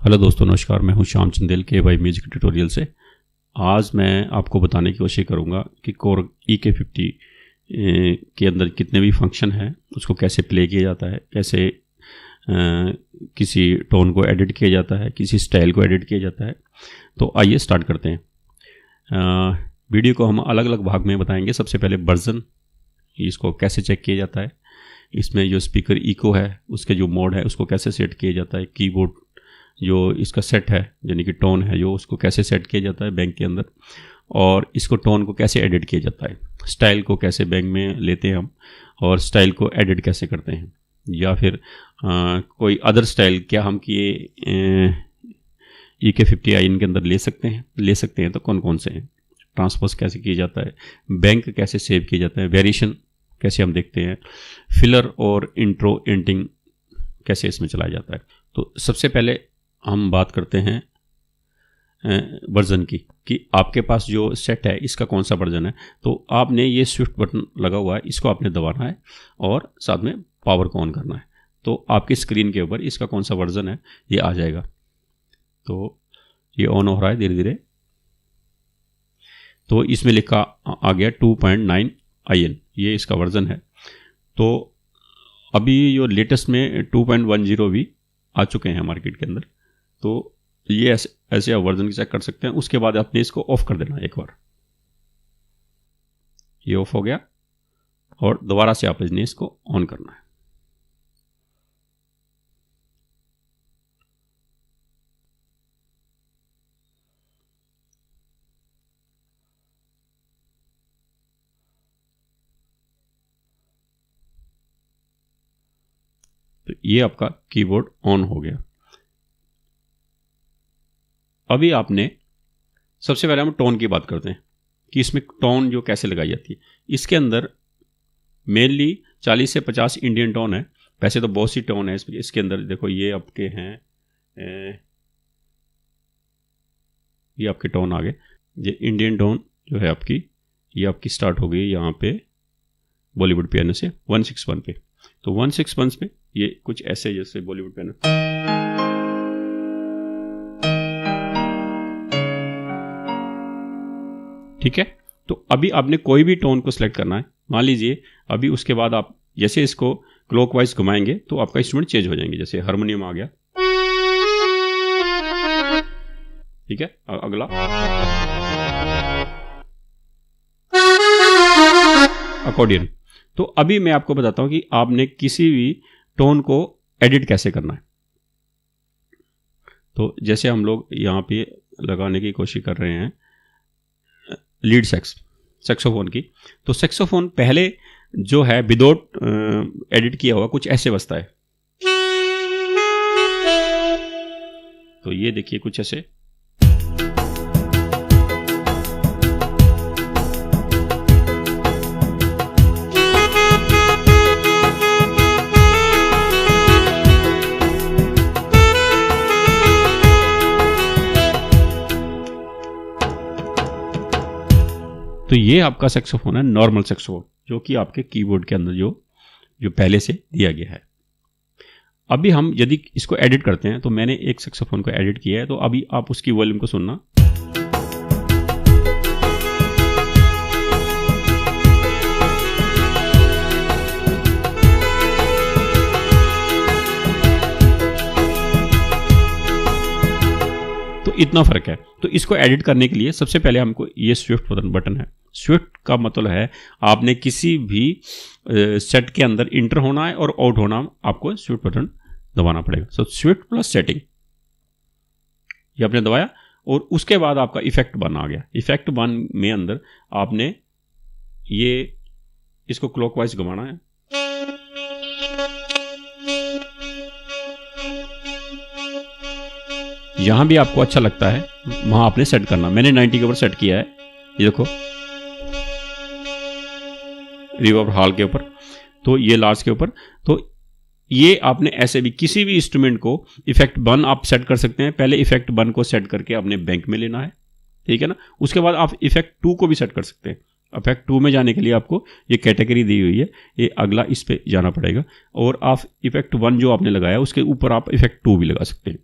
Hello दोस्तों, नमस्कार। मैं हूं श्याम चंदेल के भाई म्यूजिक ट्यूटोरियल से। आज मैं आपको बताने की कोशिश करूंगा कि कोर EK50 के अंदर कितने भी फंक्शन हैं उसको कैसे प्ले किया जाता है, कैसे किसी टोन को एडिट किया जाता है, किसी स्टाइल को एडिट किया जाता है। तो आइए स्टार्ट करते हैं। वीडियो को हम अलग अलग भाग में बताएंगे। सबसे पहले वर्जन, इसको कैसे चेक किया जाता है, इसमें जो स्पीकर इको है उसके जो मोड है उसको कैसे सेट किया जाता है, कीबोर्ड जो इसका सेट है यानी कि टोन है जो उसको कैसे सेट किया जाता है बैंक के अंदर, और इसको टोन को कैसे एडिट किया जाता है, स्टाइल को कैसे बैंक में लेते हैं हम और स्टाइल को एडिट कैसे करते हैं, या फिर कोई अदर स्टाइल क्या हम किए EK50i इनके अंदर ले सकते हैं तो कौन कौन से हैं, ट्रांसपोज कैसे किया जाता है, बैंक कैसे सेव किया जाता है, वेरिएशन कैसे हम देखते हैं, फिलर और इंट्रो एंडिंग कैसे इसमें चलाया जाता है। तो सबसे पहले हम बात करते हैं वर्जन की कि आपके पास जो सेट है इसका कौन सा वर्जन है। तो आपने ये स्विफ्ट बटन लगा हुआ है, इसको आपने दबाना है और साथ में पावर को ऑन करना है। तो आपकी स्क्रीन के ऊपर इसका कौन सा वर्जन है ये आ जाएगा। तो ये ऑन हो रहा है धीरे धीरे। तो इसमें लिखा आ गया 2.9 IN, ये इसका वर्जन है। तो अभी जो लेटेस्ट में 2.10 भी आ चुके हैं मार्केट के अंदर। तो ये ऐसे आप वर्जन चेक कर सकते हैं। उसके बाद आपने इसको ऑफ कर देना एक बार। ये ऑफ हो गया और दोबारा से आपने इसको ऑन करना है। तो ये आपका कीबोर्ड ऑन हो गया। अभी आपने सबसे पहले हम टोन की बात करते हैं कि इसमें टोन जो कैसे लगाई जाती है। इसके अंदर मेनली 40 से 50 इंडियन टोन है। वैसे तो बहुत सी टोन है इसके अंदर। देखो ये आपके हैं, ये आपके टोन आ गए। ये इंडियन टोन जो है आपकी, ये आपकी स्टार्ट हो गई यहाँ पे बॉलीवुड पियानो से 161 पे। तो 161 पे ये कुछ ऐसे जैसे बॉलीवुड पियानो, ठीक है। तो अभी आपने कोई भी टोन को सिलेक्ट करना है। मान लीजिए अभी उसके बाद आप जैसे इसको क्लॉकवाइज घुमाएंगे तो आपका इंस्ट्रूमेंट चेंज हो जाएंगे। जैसे हारमोनियम आ गया, ठीक है। अगला अकॉर्डियन। तो अभी मैं आपको बताता हूं कि आपने किसी भी टोन को एडिट कैसे करना है। तो जैसे हम लोग यहां पे लगाने की कोशिश कर रहे हैं लीड सैक्सोफोन की। तो सैक्सोफोन पहले जो है विदाउट एडिट किया हुआ कुछ ऐसे बजता है। तो ये देखिए कुछ ऐसे। तो ये आपका सैक्सोफोन है, नॉर्मल सैक्सोफोन, जो कि आपके कीबोर्ड के अंदर जो पहले से दिया गया है। अभी हम यदि इसको एडिट करते हैं तो मैंने एक सैक्सोफोन को एडिट किया है। तो अभी आप उसकी वॉल्यूम को सुनना। तो इतना फर्क है। तो इसको एडिट करने के लिए सबसे पहले हमको ये स्विफ्ट बटन है। स्विफ्ट का मतलब है आपने किसी भी सेट के अंदर इंटर होना है और आउट होना, आपको स्विफ्ट बटन दबाना पड़ेगा। सो स्विफ्ट प्लस सेटिंग, ये आपने दबाया और उसके बाद आपका इफेक्ट वन आ गया। इफेक्ट वन में अंदर आपने ये इसको क्लॉकवाइज घुमाना है। यहां भी आपको अच्छा लगता है वहां आपने सेट करना। मैंने 90 के ऊपर सेट किया है। ये देखो रिवर्ब हॉल के ऊपर, तो ये लार्ज के ऊपर। तो ये आपने ऐसे भी किसी भी इंस्ट्रूमेंट को इफेक्ट वन आप सेट कर सकते हैं। पहले इफेक्ट वन को सेट करके अपने बैंक में लेना है, ठीक है ना। उसके बाद आप इफेक्ट टू को भी सेट कर सकते हैं। इफेक्ट 2 में जाने के लिए आपको ये कैटेगरी दी हुई है, ये अगला इस पे जाना पड़ेगा और आप इफेक्ट 1 जो आपने लगाया उसके ऊपर आप इफेक्ट 2 भी लगा सकते हैं।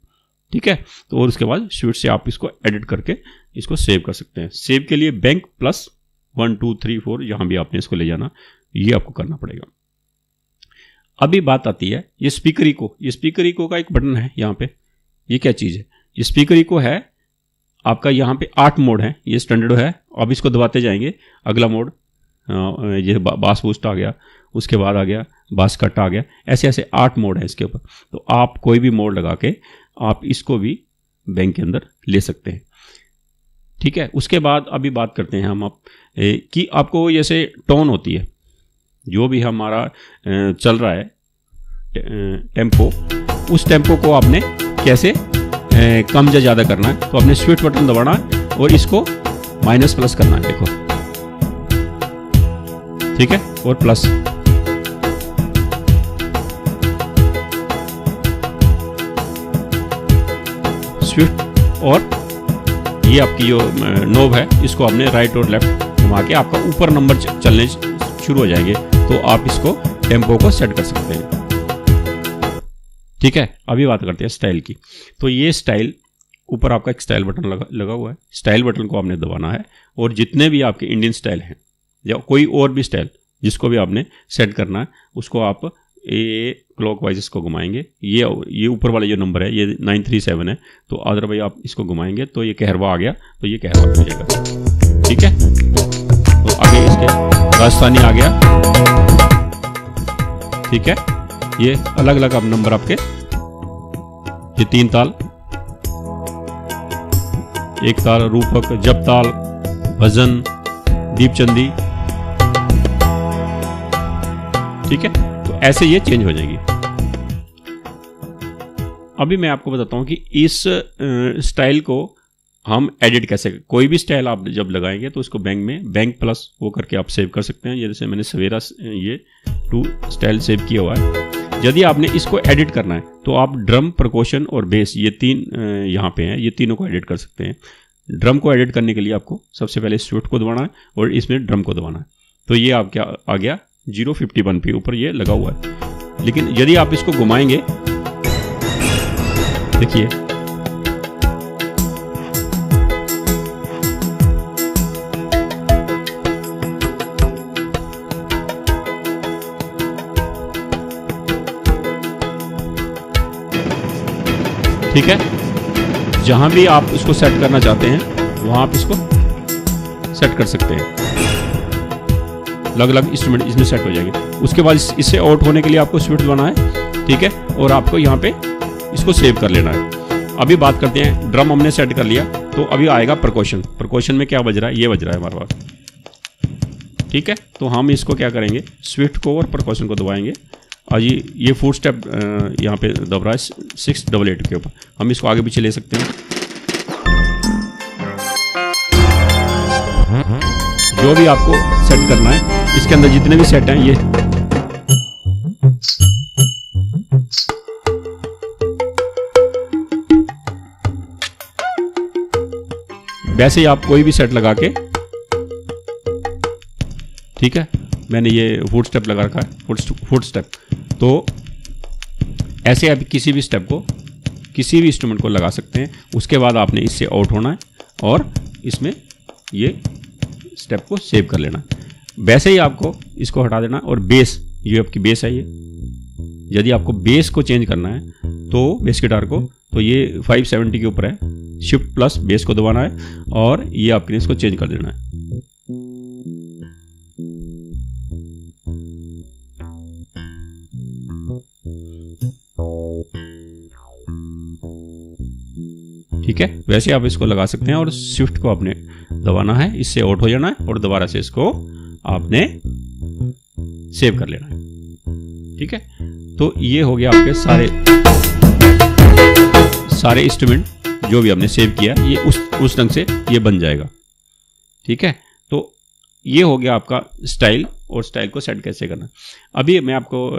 ठीक है। तो और उसके बाद स्विफ्ट से आप इसको एडिट करके इसको सेव कर सकते हैं। सेव के लिए बैंक प्लस 1 2 3 4 जहां भी आपने इसको ले जाना, ये आपको करना पड़ेगा। अभी बात आती है ये स्पीकर इको। ये स्पीकर इको का एक बटन है यहाँ पे। ये क्या चीज़ है? ये स्पीकर इको है आपका। यहाँ पे 8 मोड है, ये स्टैंडर्ड है। अब इसको दबाते जाएंगे, अगला मोड ये बास बूस्ट आ गया, उसके बाद आ गया बास कट आ गया, ऐसे ऐसे 8 मोड है इसके ऊपर। तो आप कोई भी मोड लगा के आप इसको भी बैंक के अंदर ले सकते हैं, ठीक है। उसके बाद अभी बात करते हैं हम आप कि आपको जैसे टोन होती है, जो भी हमारा चल रहा है टेम्पो, उस टेम्पो को आपने कैसे कम या ज़्यादा करना है। तो आपने स्विफ्ट बटन दबाना है और इसको माइनस प्लस करना है, देखो, ठीक है, और प्लस। स्विफ्ट और ये आपकी जो नोब है, इसको आपने राइट और लेफ्ट घुमा के आपका ऊपर नंबर चलने शुरू हो जाएंगे। तो आप इसको टेम्पो को सेट कर सकते हैं, ठीक है। अभी बात करते हैं स्टाइल की। तो ये स्टाइल, ऊपर आपका एक स्टाइल बटन लगा हुआ है। स्टाइल बटन को आपने दबाना है और जितने भी आपके इंडियन स्टाइल हैं या कोई और भी स्टाइल जिसको भी आपने सेट करना है, उसको आप ये क्लॉकवाइज इसको घुमाएंगे। ये ऊपर वाला जो नंबर है ये 937 है। तो अदरवाइज आप इसको घुमाएंगे तो ये कहरवा आ गया, तो ये कहरवा हो जाएगा, ठीक है। तो आगे इसके राजस्थानी आ गया, ठीक है। ये अलग अलग अब नंबर आपके, ये 3 ताल, 1 ताल, रूपक, जप ताल, भजन, दीपचंदी, ठीक है। तो ऐसे ये चेंज हो जाएगी। अभी मैं आपको बताता हूं कि इस स्टाइल को हम एडिट कैसे, कोई भी स्टाइल आप जब लगाएंगे तो उसको बैंक प्लस वो करके आप सेव कर सकते हैं। जैसे मैंने सवेरा ये 2 स्टाइल सेव किया हुआ है। यदि आपने इसको एडिट करना है तो आप ड्रम, परकशन और बेस, ये 3 यहाँ पे हैं, ये तीनों को एडिट कर सकते हैं। ड्रम को एडिट करने के लिए आपको सबसे पहले स्विफ्ट को दबाना है और इसमें ड्रम को दबाना है। तो ये आप क्या आ गया 051 पे ऊपर ये लगा हुआ है। लेकिन यदि आप इसको घुमाएंगे, देखिए, ठीक है। जहां भी आप इसको सेट करना चाहते हैं वहां आप इसको सेट कर सकते हैं। अलग अलग इंस्ट्रूमेंट इसमें सेट हो जाएंगे। उसके बाद इससे आउट होने के लिए आपको स्विफ्ट दबाना है, ठीक है, और आपको यहाँ पे इसको सेव कर लेना है। अभी बात करते हैं, ड्रम हमने सेट कर लिया तो अभी आएगा परकशन। परकशन में क्या बज रहा है? ये बज रहा है हमारे पास, ठीक है। तो हम इसको क्या करेंगे, स्विफ्ट को और परकशन को दबाएंगे और ये 4 स्टेप यहाँ पे दब रहा है 688 के ऊपर। हम इसको आगे पीछे ले सकते हैं। जो भी आपको सेट करना है, इसके अंदर जितने भी सेट हैं, ये वैसे ही आप कोई भी सेट लगा के, ठीक है। मैंने ये 4 स्टेप लगा रखा है, 4 स्टेप। तो ऐसे आप किसी भी स्टेप को, किसी भी इंस्ट्रूमेंट को लगा सकते हैं। उसके बाद आपने इससे आउट होना है और इसमें ये स्टेप को सेव कर लेना। वैसे ही आपको इसको हटा देना। और बेस, ये आपकी बेस है। ये यदि आपको बेस को चेंज करना है तो बेस गिटार को, तो ये 570 के ऊपर है, शिफ्ट प्लस बेस को दबाना है और ये आपने इसको चेंज कर देना है। ठीक है, वैसे आप इसको लगा सकते हैं और शिफ्ट को आपने दबाना है, इससे आउट हो जाना है और दोबारा से इसको आपने सेव कर लेना है। ठीक है, तो ये हो गया आपके सारे इंस्ट्रूमेंट जो भी आपने सेव किया, ये उस ढंग से ये बन जाएगा। ठीक है, तो ये हो गया आपका स्टाइल और स्टाइल को सेट कैसे करना। अभी मैं आपको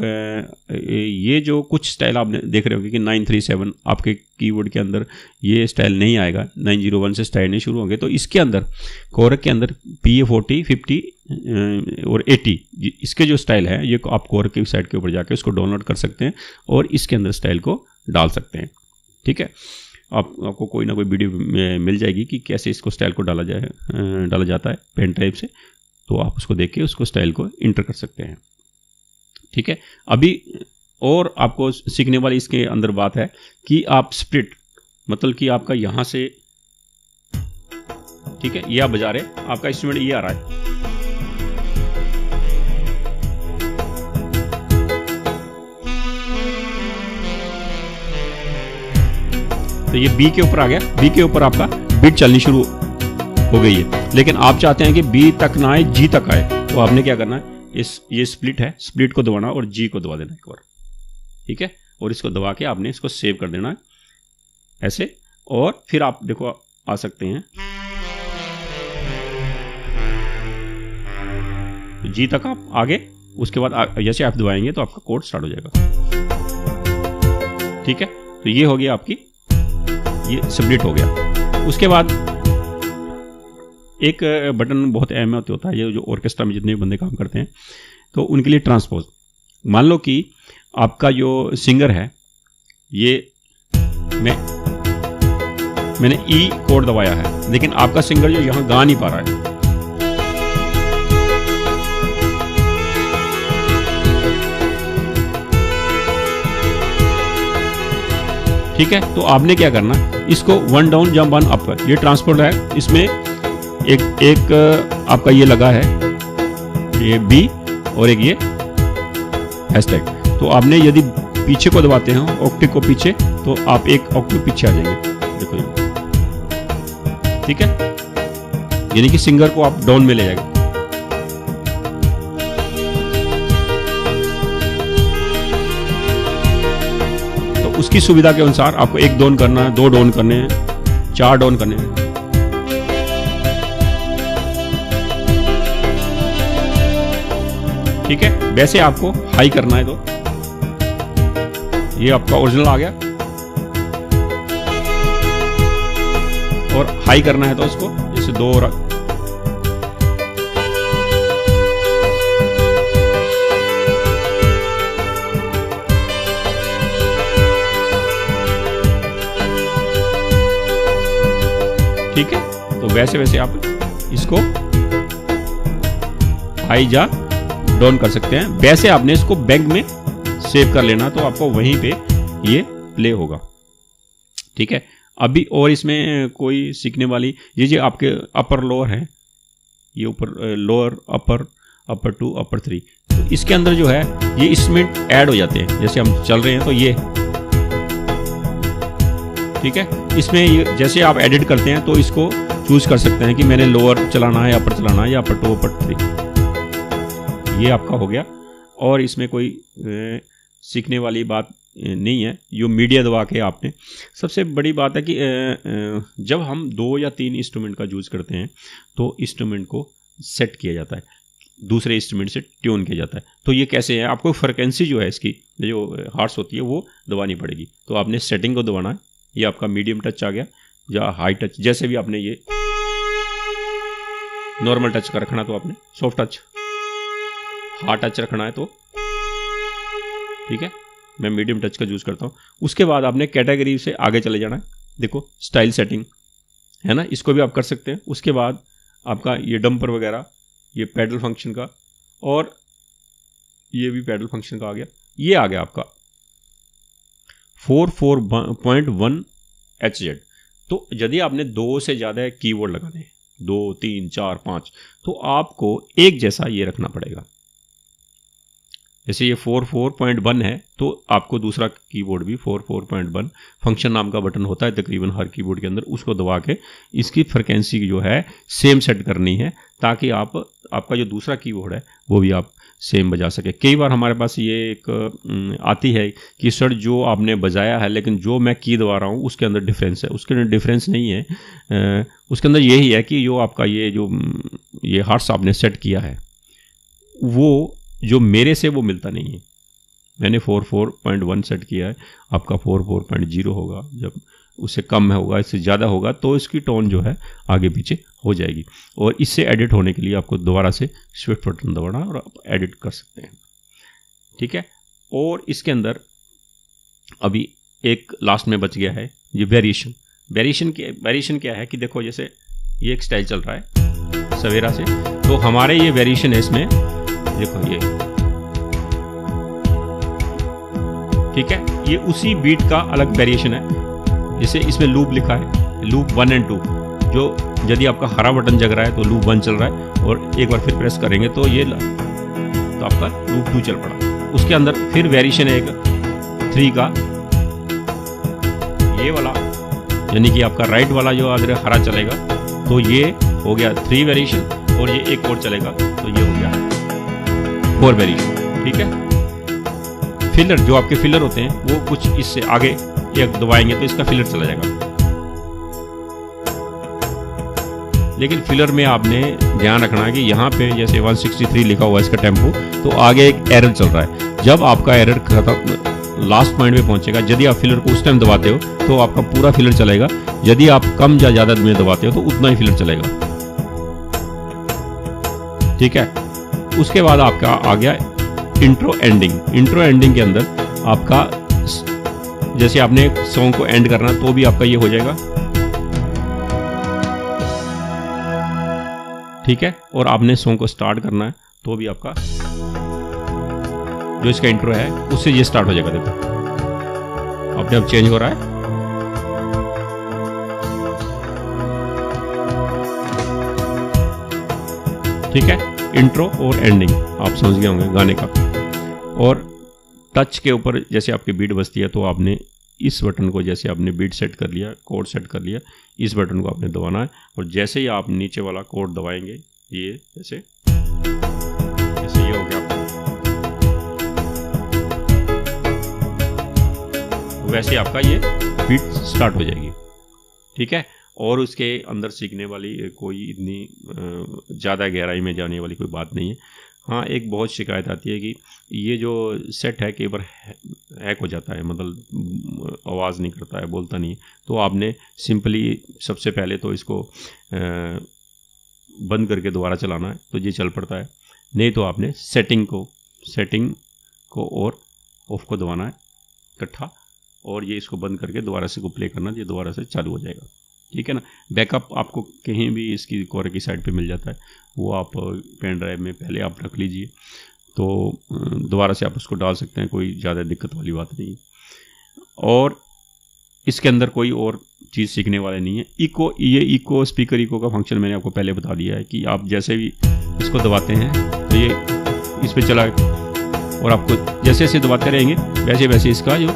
ये जो कुछ स्टाइल आपने देख रहे होंगे कि 937 आपके कीबोर्ड के अंदर ये स्टाइल नहीं आएगा, 901 से स्टाइल नहीं शुरू होंगे। तो इसके अंदर कोरक के अंदर PA40, 50 और 80 इसके जो स्टाइल है, ये आप कोरक की साइट के ऊपर जाके उसको डाउनलोड कर सकते हैं और इसके अंदर स्टाइल को डाल सकते हैं। ठीक है, आपको कोई ना कोई वीडियो मिल जाएगी कि कैसे इसको स्टाइल को डाला जाता है पेन ड्राइव से, तो आप उसको देख के उसको स्टाइल को इंटर कर सकते हैं। ठीक है, अभी और आपको सीखने वाली इसके अंदर बात है कि आप स्प्लिट, मतलब कि आपका यहां से, ठीक है, ये आप बजा रहे, आपका इंस्ट्रूमेंट ये आ रहा है, तो ये बी के ऊपर आ गया, बी के ऊपर आपका बीट चलनी शुरू हो गई है। लेकिन आप चाहते हैं कि बी तक ना आए, जी तक आए, तो आपने क्या करना है, ये स्प्लिट है, स्प्लिट को दबाना और जी को दबा देना एक बार। ठीक है, और इसको दबा के आपने इसको सेव कर देना है ऐसे, और फिर आप देखो आ सकते हैं जी तक आप आगे, उसके बाद जैसे आप दबाएंगे तो आपका कोड स्टार्ट हो जाएगा। ठीक है, तो ये हो गया आपकी, ये स्प्लिट हो गया। उसके बाद एक बटन बहुत अहमियत होता है, ये जो ऑर्केस्ट्रा में जितने भी बंदे काम करते हैं तो उनके लिए ट्रांसपोज। मान लो कि आपका जो सिंगर है, ये मैंने ई कोड दबाया है, लेकिन आपका सिंगर जो यहां गा नहीं पा रहा है, ठीक है, तो आपने क्या करना, इसको 1 डाउन या 1 अप, ये ट्रांसपोर्ट है, इसमें एक आपका ये लगा है, ये बी और एक ये हैशटैग। तो आपने यदि पीछे को दबाते हैं, ऑक्टेव को पीछे, तो आप एक ऑक्टेव पीछे आ जाएंगे, देखो ये, ठीक है, यानी कि सिंगर को आप डाउन में ले जाएगा। तो उसकी सुविधा के अनुसार आपको 1 डाउन करना है, 2 डाउन करने हैं, 4 डाउन करने हैं। ठीक है, वैसे आपको हाई करना है तो ये आपका ओरिजिनल आ गया, और हाई करना है तो इसको जैसे 2 और ठीक है, तो वैसे वैसे आप इसको हाई जा डाउन कर सकते हैं। वैसे आपने इसको बैंक में सेव कर लेना, तो आपको वहीं पे ये प्ले होगा। ठीक है, अभी और इसमें कोई सीखने वाली, ये जो आपके अपर लोअर है, ये ऊपर लोअर अपर, अपर 2 अपर 3, तो इसके अंदर जो है ये इंस्ट्रूमेंट ऐड हो जाते हैं। जैसे हम चल रहे हैं तो ये, ठीक है, इसमें ये जैसे आप एडिट करते हैं तो इसको चूज कर सकते हैं कि मैंने लोअर चलाना है, अपर चलाना है, या अपर 2 अपर 3, ये आपका हो गया। और इसमें कोई सीखने वाली बात नहीं है, जो मीडिया दबा के आपने, सबसे बड़ी बात है कि जब हम 2 या 3 इंस्ट्रूमेंट का यूज करते हैं तो इंस्ट्रूमेंट को सेट किया जाता है, दूसरे इंस्ट्रूमेंट से ट्यून किया जाता है। तो ये कैसे है, आपको फ्रिक्वेंसी जो है इसकी जो हार्ट्स होती है वो दबानी पड़ेगी। तो आपने सेटिंग को दबाना है, ये आपका मीडियम टच आ गया या हाई टच, जैसे भी आपने ये नॉर्मल टच का रखना, तो आपने सॉफ्ट टच, हार्ड टच रखना है तो ठीक है, मैं मीडियम टच का यूज करता हूं। उसके बाद आपने कैटेगरी से आगे चले जाना है, देखो स्टाइल सेटिंग है ना, इसको भी आप कर सकते हैं। उसके बाद आपका ये डंपर वगैरह, ये पैडल फंक्शन का, और ये भी पैडल फंक्शन का आ गया। ये आ गया आपका 44.1 HZ। तो यदि आपने 2 से ज्यादा कीबोर्ड लगाने हैं, 2, 3, 4, 5, तो आपको एक जैसा ये रखना पड़ेगा। जैसे ये 44.1 है, तो आपको दूसरा कीबोर्ड भी 44.1 फंक्शन नाम का बटन होता है तकरीबन हर कीबोर्ड के अंदर, उसको दबा के इसकी फ्रिक्वेंसी जो है सेम सेट करनी है, ताकि आपका जो दूसरा कीबोर्ड है वो भी आप सेम बजा सके। कई बार हमारे पास ये एक आती है कि सर जो आपने बजाया है, लेकिन जो मैं की दबा रहा हूँ उसके अंदर डिफरेंस है। उसके अंदर डिफरेंस नहीं है, उसके अंदर यही है कि जो आपका ये हार्ट्स आपने सेट किया है वो जो मेरे से वो मिलता नहीं है। मैंने 44.1 सेट किया है, आपका 44.0 होगा। जब उससे कम होगा, इससे ज़्यादा होगा, तो इसकी टोन जो है आगे पीछे हो जाएगी। और इससे एडिट होने के लिए आपको दोबारा से शिफ्ट बटन दबाना और आप एडिट कर सकते हैं। ठीक है, और इसके अंदर अभी एक लास्ट में बच गया है ये वेरिएशन। वेरिएशन क्या है कि देखो जैसे ये एक स्टाइल चल रहा है सवेरा से, तो हमारे ये वेरिएशन है इसमें, देखो ये ठीक है, ये उसी बीट का अलग वेरिएशन है। जैसे इसमें लूप लिखा है, लूप 1 और 2, जो यदि आपका हरा बटन जग रहा है तो लूप 1 चल रहा है, और एक बार फिर प्रेस करेंगे तो ये तो आपका लूप 2 चल पड़ा। उसके अंदर फिर वेरिएशन है एक 3 का, ये वाला यानी कि आपका राइट वाला जो अगर हरा चलेगा तो ये हो गया 3 वेरिएशन, और ये एक और चलेगा तो ये हो गया 4 वेरिएशन। ठीक है, फिलर जो आपके फिलर होते हैं वो कुछ इससे आगे एक दबाएंगे तो इसका फिलर चला जाएगा। लेकिन फिलर में आपने ध्यान रखना है कि यहाँ पे जैसे 163 लिखा हुआ है इसका टेम्पो, तो आगे एक एरर चल रहा है। जब आपका एरर खत्म लास्ट पॉइंट पे पहुंचेगा, यदि आप फिलर को उस टाइम दबाते हो तो आपका पूरा फिलर चलेगा, यदि आप कम या ज्यादा में दबाते हो तो उतना ही फिलर चलेगा। ठीक है, उसके बाद आपका आ गया इंट्रो एंडिंग। इंट्रो एंडिंग के अंदर आपका जैसे आपने सॉन्ग को एंड करना तो भी आपका ये हो जाएगा। ठीक है, और आपने सॉन्ग को स्टार्ट करना है तो भी आपका जो इसका इंट्रो है उससे ये स्टार्ट हो जाएगा। देखो अपने आप चेंज हो रहा है। ठीक है, इंट्रो और एंडिंग आप समझ गए होंगे गाने का। और टच के ऊपर जैसे आपकी बीट बजती है तो आपने इस बटन को, जैसे आपने बीट सेट कर लिया, कोड सेट कर लिया, इस बटन को आपने दबाना है, और जैसे ही आप नीचे वाला कोड दबाएंगे ये जैसे ये हो गया, वैसे आपका ये बीट स्टार्ट हो जाएगी। ठीक है, और उसके अंदर सीखने वाली कोई इतनी ज़्यादा गहराई में जाने वाली कोई बात नहीं है। हाँ, एक बहुत शिकायत आती है कि ये जो सेट है कई बार हैक हो जाता है, मतलब आवाज़ नहीं करता है, बोलता नहीं है। तो आपने सिंपली सबसे पहले तो इसको बंद करके दोबारा चलाना है तो ये चल पड़ता है, नहीं तो आपने सेटिंग को और ऑफ को दबाना है इकट्ठा, और ये इसको बंद करके दोबारा से को प्ले करना, ये दोबारा से चालू हो जाएगा। ठीक है ना। बैकअप आपको कहीं भी इसकी कोर की साइड पे मिल जाता है, वो आप पेन ड्राइव में पहले आप रख लीजिए, तो दोबारा से आप उसको डाल सकते हैं, कोई ज़्यादा दिक्कत वाली बात नहीं। और इसके अंदर कोई और चीज़ सीखने वाले नहीं है। इको स्पीकर इको का फंक्शन मैंने आपको पहले बता दिया है कि आप जैसे भी इसको दबाते हैं तो ये इस पर चला, और आपको जैसे जैसे दबाते रहेंगे वैसे वैसे इसका जो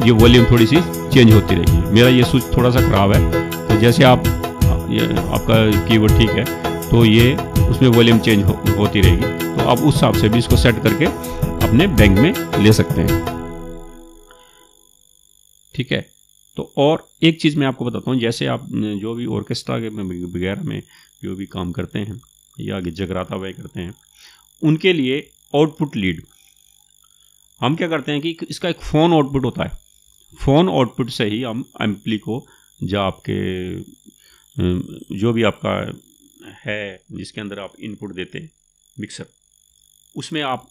ये वॉल्यूम थोड़ी सी चेंज होती रहेगी। मेरा ये स्विच थोड़ा सा ख़राब है, तो जैसे आप ये आपका कीबोर्ड ठीक है तो ये उसमें वॉल्यूम चेंज होती रहेगी, तो आप उस हिसाब से भी इसको सेट करके अपने बैंक में ले सकते हैं। ठीक है, तो और एक चीज़ मैं आपको बताता हूँ, जैसे आप जो भी ऑर्केस्ट्रा के वगैरह में जो भी काम करते हैं या जगराता वगैरह करते हैं, उनके लिए आउटपुट लीड हम क्या करते हैं कि इसका एक फ़ोन आउटपुट होता है। फ़ोन आउटपुट से ही हम एम्पली को जो आपके जो भी आपका है जिसके अंदर आप इनपुट देते हैं मिक्सर, उसमें आप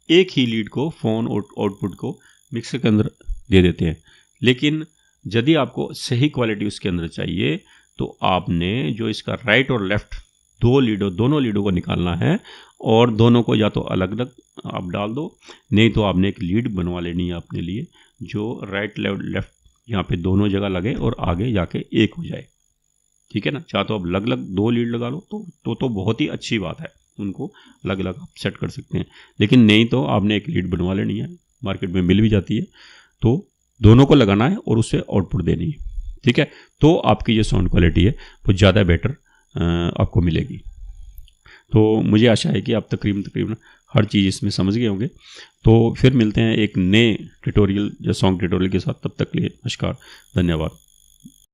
एक ही लीड को फ़ोन आउटपुट को मिक्सर के अंदर दे देते हैं। लेकिन यदि आपको सही क्वालिटी उसके अंदर चाहिए तो आपने जो इसका राइट और लेफ्ट दोनों लीडों को निकालना है, और दोनों को या तो अलग अलग आप डाल दो, नहीं तो आपने एक लीड बनवा लेनी है अपने लिए जो राइट लेफ्ट यहाँ पे दोनों जगह लगे और आगे जाके एक हो जाए। ठीक है ना। चाहे तो आप अलग अलग 2 लीड लगा लो तो बहुत ही अच्छी बात है, उनको अलग अलग आप सेट कर सकते हैं। लेकिन नहीं तो आपने एक लीड बनवा लेनी है, मार्केट में मिल भी जाती है, तो दोनों को लगाना है और उससे आउटपुट देनी है। ठीक है, तो आपकी जो साउंड क्वालिटी है वो ज़्यादा बेटर आपको मिलेगी। तो मुझे आशा है कि आप तकरीबन हर चीज़ इसमें समझ गए होंगे। तो फिर मिलते हैं एक नए ट्यूटोरियल या सॉन्ग ट्यूटोरियल के साथ, तब तक के लिए नमस्कार, धन्यवाद।